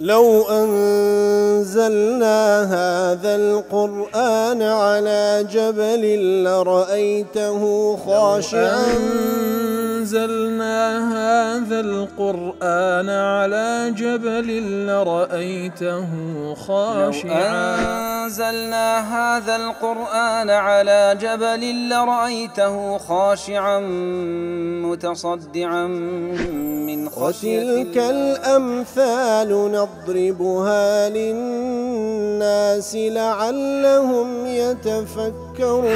لو أنزلنا هذا القرآن على جبل لرأيته خاشعا أنزلنا هذا القرآن على جبل لرأيته خاشعا لو أنزلنا هذا القرآن على جبل لرأيته خاشعا متصدعا من خشية الله. وتلك الأمثال نضربها للناس لعلهم يتفكرون.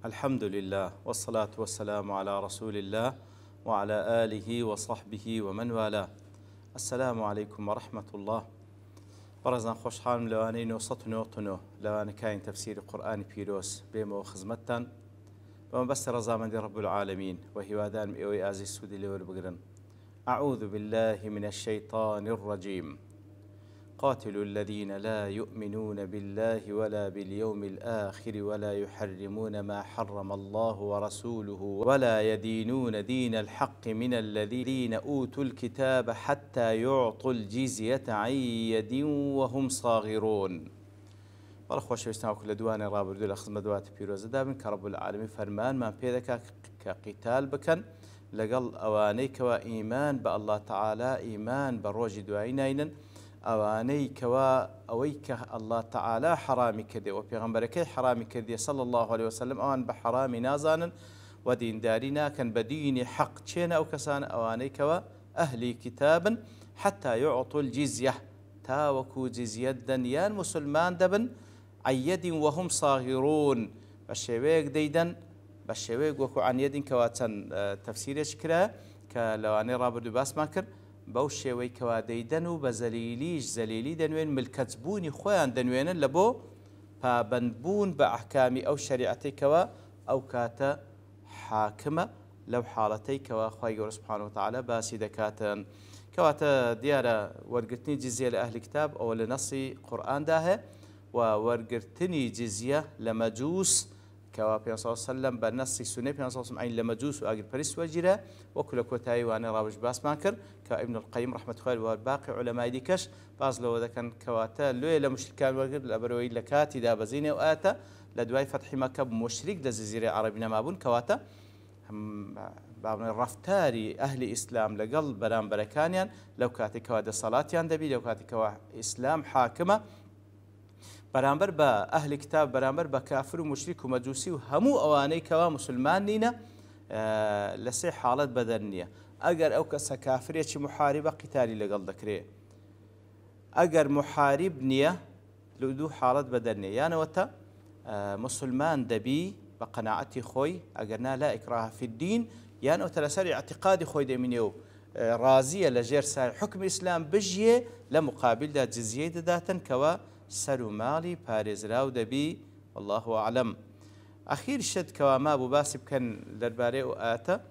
الحمد لله والصلاة والسلام على رسول الله وعلى آله وصحبه ومن والاه. السلام عليكم ورحمة الله. برزان خوش حالم لواني نوصت نوطنو لواني كاين تفسير قرآن بيروس بيمو خزمتان ومن بس رزامن رب العالمين وهي وادان مئوي آزي السودي لور بقرن. أعوذ بالله من الشيطان الرجيم. قاتلوا الذين لا يؤمنون بالله ولا باليوم الآخر ولا يحرمون ما حرم الله ورسوله ولا يدينون دين الحق من الذين أوتوا الكتاب حتى يعطوا الجزية عن يد وهم صاغرون. والله خوش ويستمعوا كل دواني رابر دول أخذ مدوات بيروزة دابن كرب العالمين فرمان ما بيدك كقتال بكن لقل أوانيك وإيمان بالله تعالى إيمان بروج دوائنين أواني كوا أويك الله تعالى حرامي كردي وبيغمبرك حرامي كردي صلى الله عليه وسلم أوان بحرامي نازانا ودين دارنا كان بدين حق تشينا أو كسان أواني كوا أهلي كتابا حتى يعطوا الجزية تاوكو جزية دنيان مسلمان دبن عيد وهم صاغرون بشيويك ديدن بشيويك وكو عن يد كواتن تفسير شكرا كلواني رابر دباس ماكر بەو شێوەی کەوا دەیدەن و بە زەلیلیش زەلیلی دەنوێن ملکەتبوونی خۆیان دەنوێنن لە بۆ پابەندبوون بە ئەحکامی ئەو شەریعەتەی کەوا ئەو کاتە حاکمە لەو حاڵەتەی کەوا خوای گەورە سوبحانەهو وتەعالە باسی دەکاتن. کەواتە دیارە وەرگرتنی جزیە لە ئەهلی کتاب ئەوە لە نەسی قورئاندا هەیە و وەرگرتنی جزیە لە مەجووس كوا بيان صلى الله عليه وسلم بالنص سنة بيان صلى الله عليه وسلم عين لمجوس وأجر بريس وجرا وكل كوتاي وأنا رابج باس ماكر كابن القيم رحمة الله والباقي علماء ديكش باز لو ذا كان كواتا لو إلى مشركان وجر الأبروي لكاتي دا بزينة وآتا لدواي فتح مكة مشرك لجزيرة عربية ما بون كواتا بعض الرفتاري أهل إسلام لقلب برام بركانيان لو كاتي كوادا صلاة يندبي لو كاتي كوا إسلام حاكمة برامبر با أهل كتاب برامبر با كافر ومشرك ومجوسي وهمو أواني كوا مسلمان نينا لسي حالات بدنية أجر أو كسا كافرية محاربة قتالي لقل ذكريه أجر محارب نية لدو حالات بدنية يعني وتا مسلمان دبي بقناعتي خوي أجرنا لا إكراه في الدين يعني وتلسري اعتقادي خوي دمينيو رازية لجير سار حكم الإسلام بجيه لمقابل دا جزية داتن كوا سر مالي بارزراو دبي والله أعلم. أخير شد كواما أبو باسب كان درباري وآتا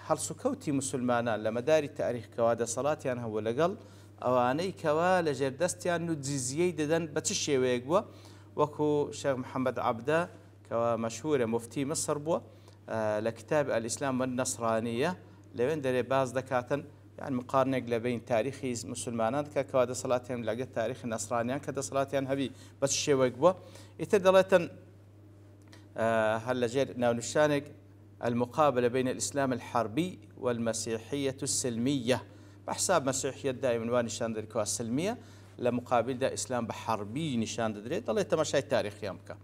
هل سكوتي مسلمانا لما داري تاريخ كوادا صلاة يعني هو لقل أواني كوا لجردست يعني نجزيي ددن بتشي ويقوا وكو شيخ محمد عبده كوا مشهور مفتي مصر بوا لكتاب الإسلام والنصرانية لوين دري باز دكاتن يعني مقارنة بين تاريخ مسلمان ككواد صلاتهم لقيت تاريخ النصرانيان كذا صلاتهم هبي بس شيء ويقبوا يتدلتن هلا جير نشانك المقابلة بين الإسلام الحربي والمسيحية السلمية بحساب مسيحية دائما ونشان ذلك السلمية لمقابل ده إسلام بحربي نشان ذلك ضليت مشاي تاريخ يامك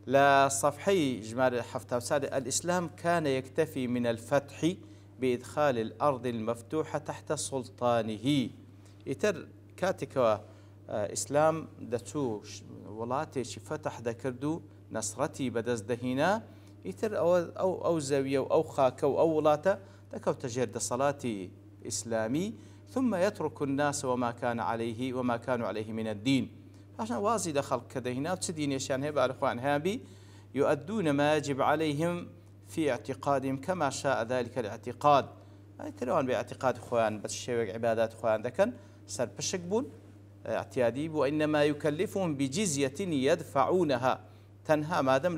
لا صفحي جمال حفتة سادة الإسلام كان يكتفي من الفتح بإدخال الأرض المفتوحة تحت سلطانه. يتر كاتكوا إسلام دتو ولاتي فتح ذكردو نصرتي بدز دهينا يتر أو زاوية أو خاكو أو ولاتا دكو تجرد صلاتي إسلامي ثم يترك الناس وما كان عليه وما كانوا عليه من الدين. عشان وازي دخل كدهينا وتسدين يشان هبا الإخوان هابي يؤدون ما يجب عليهم في اعتقادهم كما شاء ذلك الاعتقاد. يعني تلوان باعتقاد خوان بس شيء عبادات خوان ذكن سر بشكبون اعتيادي وإنما يكلفهم بجزية يدفعونها تنهى ما دام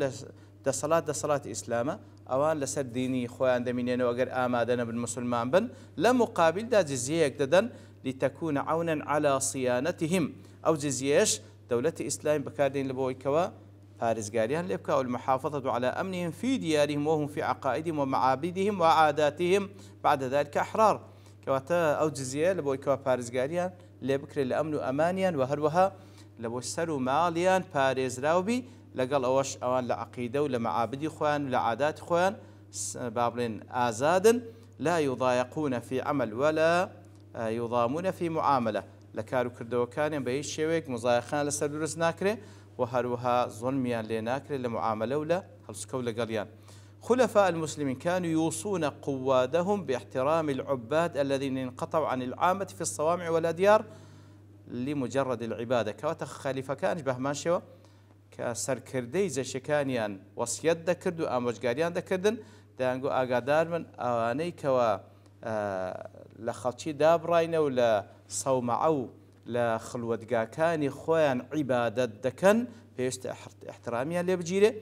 ده صلاة إسلام ئەوان لەسەر دینی خۆیان دەمینێنەوە ئەگەر ئامادە نەبن مسلمان بن لە مقابلدا جزیەیەک دەدەن لتەکونە عەونەن عەلا صیانەتیهم ئەو جزیەش دەولەتی ئیسلامی بەکاردێن لە بۆی کەوە پارێزگاریان لێ بکە والمحافظة على أمنهم في ديارهم وهم في عقائدهم ومعابدهم وعاداتهم بعد ذلك أحرار کەواتە ئەو جزیە لە بۆی کەوە پارێزگاریان لێ بکرێت لە ئەمن و ئەمانیان و هەروەها لە بۆ سەر و ماڵیان پارێزراوبی لەگەڵ ئەوەش ئەوان لە عەقیدە و لە مەعابدی خۆیان و لە عاداتی خۆیان با بڵێن ئازادن لا يضايقون في عمل ولا يضامون في معاملة لە کار و کردەوەکانیان بە هیچ شێوەیەک مزایقان لەسەر دروست ناکرێ و هەروەها زڵمیان لێ ناکرێت لە معاملە و لە هەڵسوکەوت لەگەڵیان. خلفاء المسلمين كانوا يوصون قوادهم باحترام العباد الذين انقطعوا عن العامة في الصوامع والأديار لمجرد العبادة كواتا خليفة كانش بهمان شوا كسركردي زشكانيان وصيت دكرد وآموجقاريان دكردن دانقو آقادار من آواني كوا لخلشي دابراين ولا صومعو لخلوتقاكاني خوان عبادة دكن بيشت احتراميان لبجيره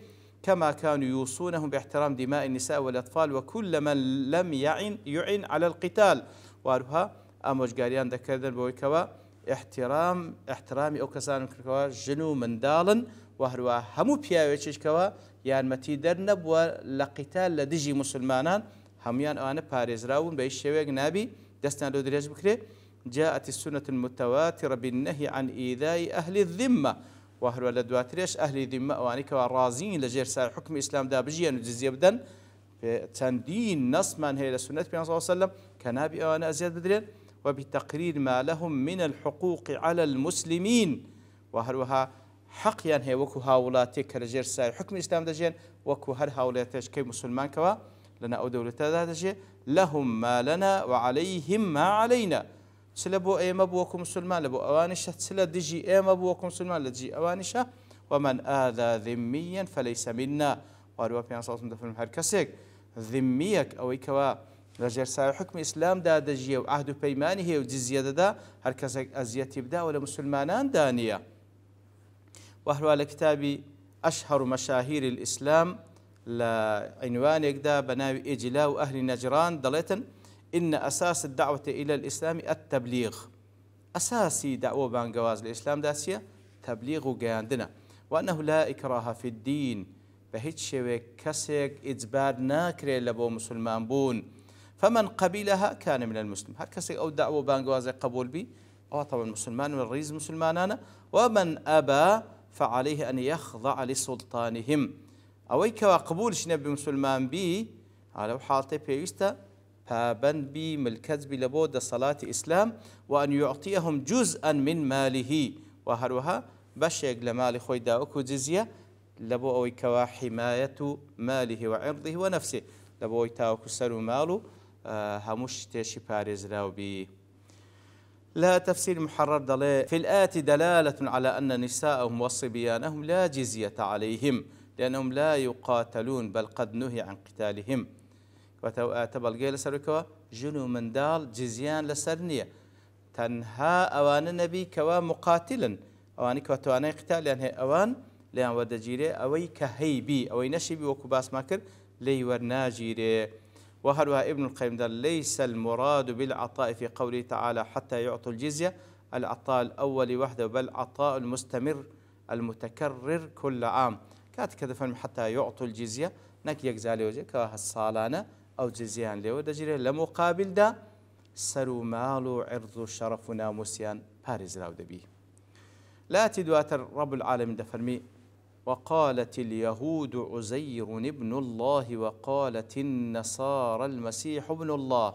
كما كانوا يوصونهم باحترام دماء النساء والأطفال وكل من لم يعن على القتال وارها أموجقاريان دكردن بويكوا احترامي أو كسان كوا جنو من دالن وهروا همو بياويتش كوا يعني متي درنب ولقتال لدجي مسلمانان هميان أنا باريز راون بيشويق نبي دستنا لو دريج بكري جاءت السنة المتواترة بالنهي عن إيذاء أهل الذمة وهروا لدواتريش أهل الذمة وأنا كوا رازين لجير سار حكم الإسلام دا بجيان وجزية بدن تندين نص من هي لسنة النبي صلى الله عليه وسلم كنبي أنا أزيد بدرين وبتقرير ما لهم من الحقوق على المسلمين وهروها حقيا هي وكو هاولاتي كرجير ساي حكم الإسلام دجين وكو هر هاولاتيش كي مسلمان كوا لنا أو دولة دجي لهم ما لنا وعليهم ما علينا سلبو أيما بوكو مسلمان لبو أوانشة سلا دجي أيما بوكو مسلمان لدجي أوانشة ومن آذى ذميا فليس منا وهروها بيان صلى الله عليه وسلم هركسيك ذميك أو كوا لجر ساي حكم إسلام دا دجيه وعهد بيمانه وجزية دا هركز أزية يبدا ولا مسلمانان دانية وهو لكتاب أشهر مشاهير الإسلام لعنوان يقدا بناوي إجلاء أهل نجران دلتن إن أساس الدعوة إلى الإسلام التبليغ أساسي دعوة بانقواز الإسلام داسية تبليغ وقاندنا وأنه لا إكراه في الدين بهيت شوي كسيك إجبار ناكري لبو مسلمان بون فمن قبلها كان من المسلم هكذا أو دعوة بانقوازي قبول بي أو طبعا المسلمان والرئيس مسلمانانا ومن أبى فعليه أن يخضع لسلطانهم أو كوا قبول شنبي مسلمان بي على حالته بيستا فابن بي ملكت بلبود صلاة إسلام وأن يعطيهم جزءا من ماله وهروها بشيق لمال خوي داوكو جزية لبو أو كوا حماية ماله وعرضه ونفسه لبو يتاوكو سرو ماله هموش تيشي باريز راوبي لا تفسير محرر دليل في الآت دلالة على أن نساءهم وصبيانهم لا جزية عليهم لأنهم لا يقاتلون بل قد نهي عن قتالهم وتبلغي لسركوا جنو من دال جزيان لسرنية تنهى أوان النبي كوا مقاتلا أواني كوا تواني قتال لأن هي أوان لأن ودجيري أوي كهيبي أوي نشبي وكباس ماكر ليورناجيري وهروها ابن القيم دل ليس المراد بالعطاء في قوله تعالى حتى يعطوا الجزية العطاء الأول وحده بل عطاء المستمر المتكرر كل عام كانت كذا فهم حتى يعطوا الجزية نك يجزالي وجه كهالصالانة أو جزيان له دجيره لمقابل دا سرو مال عرض شرف ناموسيان بارز راود به لا تدواتر رب العالمين دفرمي وقالت اليهود عزير ابن الله وقالت النصارى المسيح ابن الله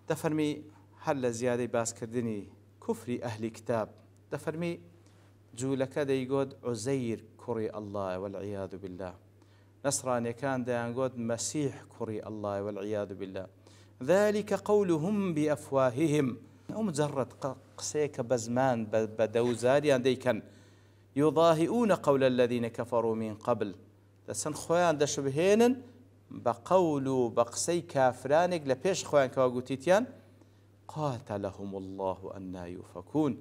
دفرمي هل زيادة باس كردني كفر أهل كتاب دفرمي جولك ديقود عزير كري الله والعياذ بالله نصراني كان ديقود مسيح كري الله والعياذ بالله ذلك قولهم بأفواههم مجرد قسيك بزمان بدوزاريان ديكن يضاهئون قول الذين كفروا من قبل دسن خوان دشبهين بقول بقسي كافرانك لبيش خوان كواغوتيتيان قاتلهم الله أن يؤفكون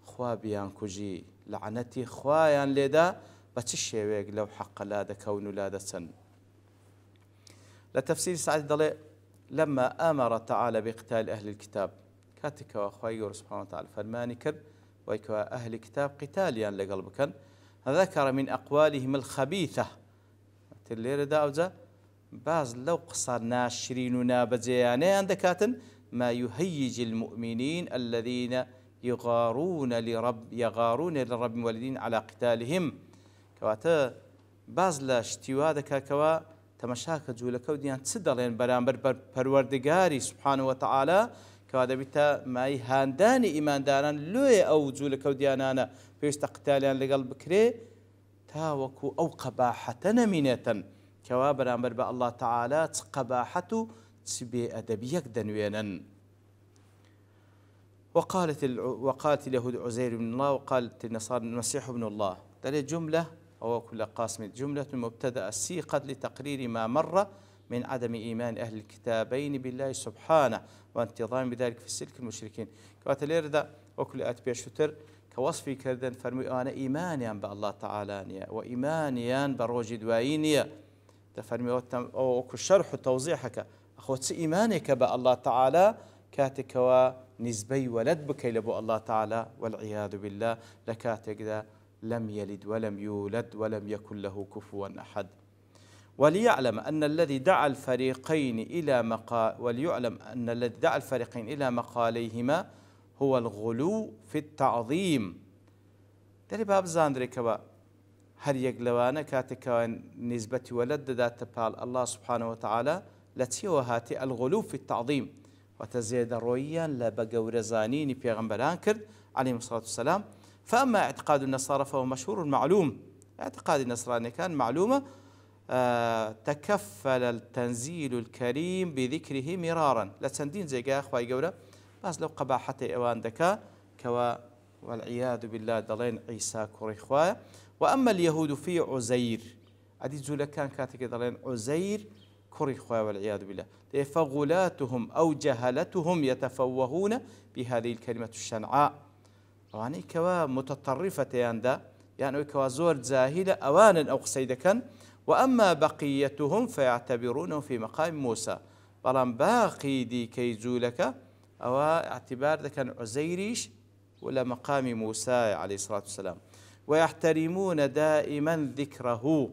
خوابيان كجي لعنتي خوايان لدا بتشيويق لو حق لا دا كون لا دسن لتفسير سعد ضلي لما أمر تعالى بقتال أهل الكتاب كاتك وأخوي سبحانه وتعالى فرماني كر ويكوا أهل الكتاب قتاليا لقلبك ذكر من أقوالهم الخبيثة تلير داوزة باز لو قصر ناشرين ونابزياني عندك ما يهيج المؤمنين الذين يغارون لرب والدين على قتالهم كواتا باز لا اشتوادك كوا تمشاك جولك وديان تسدلين برامبر پروردگاري سبحانه وتعالى كوادا بيتا ماي هانداني ايمان داران لوي او جولك وديانانا بيست قتاليان لقلب كري تاوكو او قباحة نمينة كوا برامبر با الله تعالى قباحة تسبي ادبيك دنوينا وقالت اليهود عزير بن الله وقالت النصارى المسيح ابن الله تلي جملة أو كل قاسم جملة مبتدأ سيقت لتقرير ما مر من عدم إيمان أهل الكتابين بالله سبحانه وانتظام بذلك في السلك المشركين كواتلير ذا وكل أتبيع شتر كوصفي كردن فرمي أنا إيمانيا بالله تعالى وإيمانيا بروج دوائينيا تفرمي أو شرح توضيحك أخوت إيمانك بالله تعالى كاتك ونسبي ولد بك لبو الله تعالى والعياذ بالله لكاتك ذا لم يلد ولم يولد ولم يكن له كفوا أحد وليعلم أن الذي دعا الفريقين إلى مقاليهما هو الغلو في التعظيم داري باب زاندري كبا هر يقلوانا كاتك نسبة ولد ذات بال الله سبحانه وتعالى لتيوهاتي الغلو في التعظيم وتزيد رويا لبقور زانين بيغمبران كرد عليهم الصلاة والسلام فأما اعتقاد النصارى فهو مشهور معلوم اعتقاد النصراني كان معلومة تكفل التنزيل الكريم بذكره مرارا لتندين زي قا أخوة قولة بس لو قباحة إيوان دكا كوا والعياذ بالله دلين عيسى كوري إخوة وأما اليهود في عزير عدي زولا كان كاتك دلين عزير كوري إخوة والعياذ بالله فغلاتهم أو جهلتهم يتفوهون بهذه الكلمة الشنعاء يعني كوا متطرفة يعني كوا زور جاهلة أوانا أو قصيدكا وأما بقيتهم فيعتبرونه في مقام موسى بلان باقي دي كيزولك أو اعتبار ذا كان عزيريش ولا مقام موسى عليه الصلاة والسلام ويحترمون دائما ذكره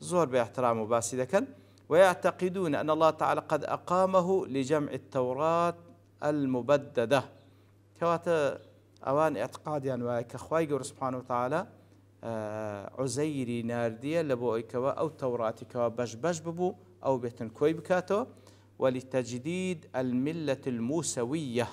زور باحترامه باسدكا ويعتقدون أن الله تعالى قد أقامه لجمع التوراة المبددة كواتا أوان اعتقاد يعني كخواي سبحانه وتعالى عزيري ناردية لبو كوا أو توراتي كوا بش ببو أو بيتن كوي بكاتو ولتجديد الملة الموسوية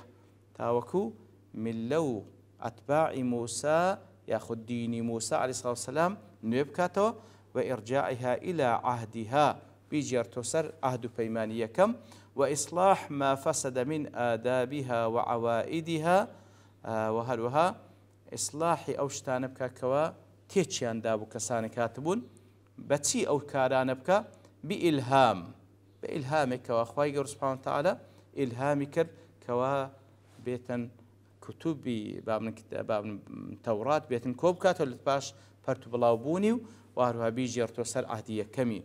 تاوكو من لو أتباع موسى ياخذ ديني موسى عليه الصلاة والسلام نيبكاتو وإرجاعها إلى عهدها بيجيرتوسر عهد بيمانية كم وإصلاح ما فسد من آدابها وعوائدها وهلوها إصلاحي أو شتانبكا كوا تيتشيان دابو كسان كاتبون بتي أو كارانبكا بإلهامك وأخوائي سبحانه وتعالى إلهامك كوا بيتن كتبي باب توراة بيتن كوب كاتو لتباش فرتو بلاوبوني وهلوها بيجيرتوسر عهدية كمي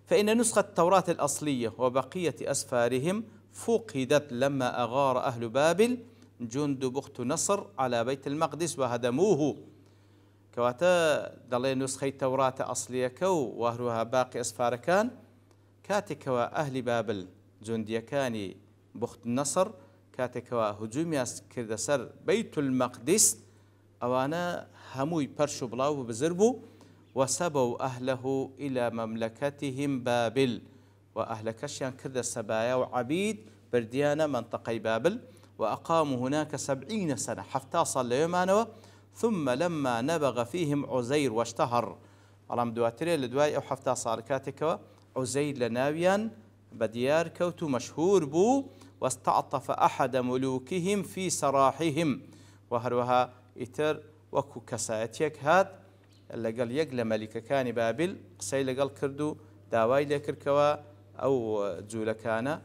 فإن نسخة التوراة الأصلية وبقية أسفارهم فقدت لما أغار أهل بابل جند بخت نصر على بيت المقدس وهدموه كواتا دلي نسخة التوراة أصلية كو وهروها باقي أسفار كان كاتكوا أهل بابل جنديكاني بخت نصر كاتكوا هجوم كردسر بيت المقدس أوانا هموي برشو بلاو بزربو وسبوا أهله إلى مملكتهم بابل وأهل كشيان كذا سبايا وعبيد برديانة منطقة بابل وأقاموا هناك 70 سنة حتى صلى يومانوا ثم لما نبغ فيهم عزير واشتهر على دواتري لدواي أو حتى صار كاتك عزير لناويا بديار كوتو مشهور بو واستعطف أحد ملوكهم في سراحهم وهروها إتر وكو كساتيك هاد اللي قال يقل ملك كان بابل قصي قال كردو داواي لكركوا أو جول كان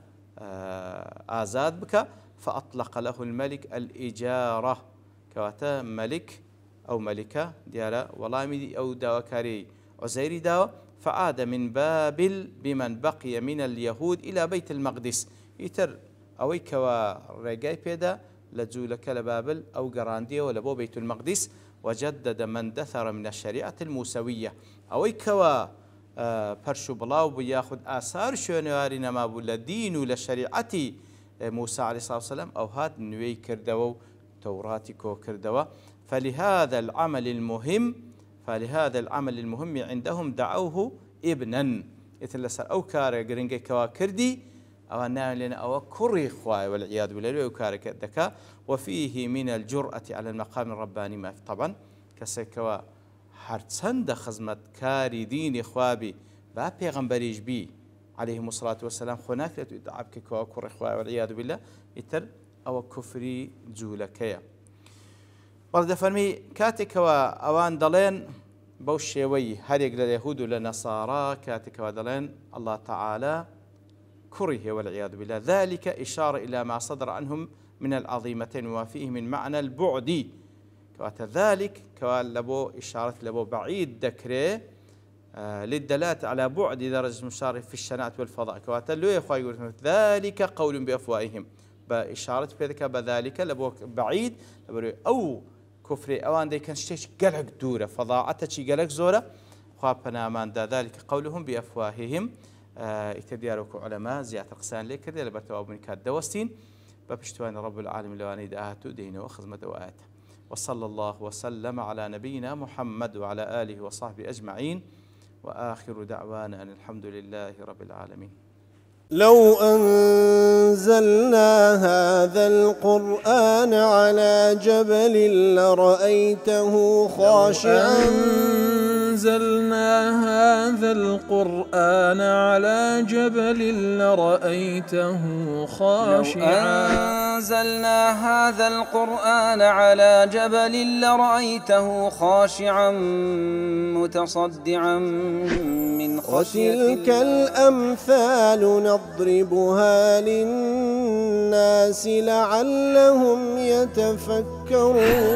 آزاد بك فأطلق له الملك الإجارة كواتا ملك أو ملكة ديالا والله أو داوكاري عزيري داوا فعاد من بابل بمن بقي من اليهود إلى بيت المقدس يتر أويكوا رجاي بيدا لجولك لبابل أو جراندية ولبو بيت المقدس وجدد من دثر من الشريعة الموسوية أويكوا برشو بلاو بياخد آثار شونواري نما بولا دين لشريعة موسى عليه الصلاة والسلام أو هاد نوي كردو توراتي كو كردوا فلهذا العمل المهم عندهم دعوه ابنا يتلسر أو كاري قرنجي كوا كردي أو نعم لنا أو كري خواي والعياذ بالله وكارك الدكاء وفيه من الجرأة على المقام الرباني ما طبعا كسكوا هرتسند خزمت كاري ديني خوابي با پیغمبريش بي عليهم الصلاة والسلام خناك لتدعبك كوا كري خواي والعياذ بالله يتر أو كفري جولكيا ورد فرمي كاتكوا أوان دلين بوشيوي هريق لليهود ولنصارى كاتكوا دلين الله تعالى كره والعياذ بالله ذلك إشارة إلى ما صدر عنهم من العظيمتين وفيه من معنى البعد ذلك لبو إشارة لبو بعيد ذكره للدلالة على بعد درجة مشارة في الشناعة والفضاء كواتلو يا أخوة يقول ذلك قول بأفواههم بإشارة بذلك بذلك لبو بعيد لبو أو كفري أوان دي كان شتيش قلق دورة فضاعته شي قلق زورة خوابنا من ذلك قولهم بأفواههم اتديارك علماء زيادة القسان لك كذا لبرتواب من كاد دوستين ببشتوان رب العالمين لواني دعاته دينه وخزمة وآته وصلى الله وسلم على نبينا محمد وعلى آله وصحبه أجمعين وآخر دعوانا أن الحمد لله رب العالمين. لو أنزلنا هذا القرآن على جبل لرأيته خاشعا أنزلنا هذا القرآن على جبل لرأيته خاشعا أنزلنا هذا القرآن على جبل لرأيته خاشعا متصدعا من خشية الله وتلك الأمثال نضربها للناس لعلهم يتفكرون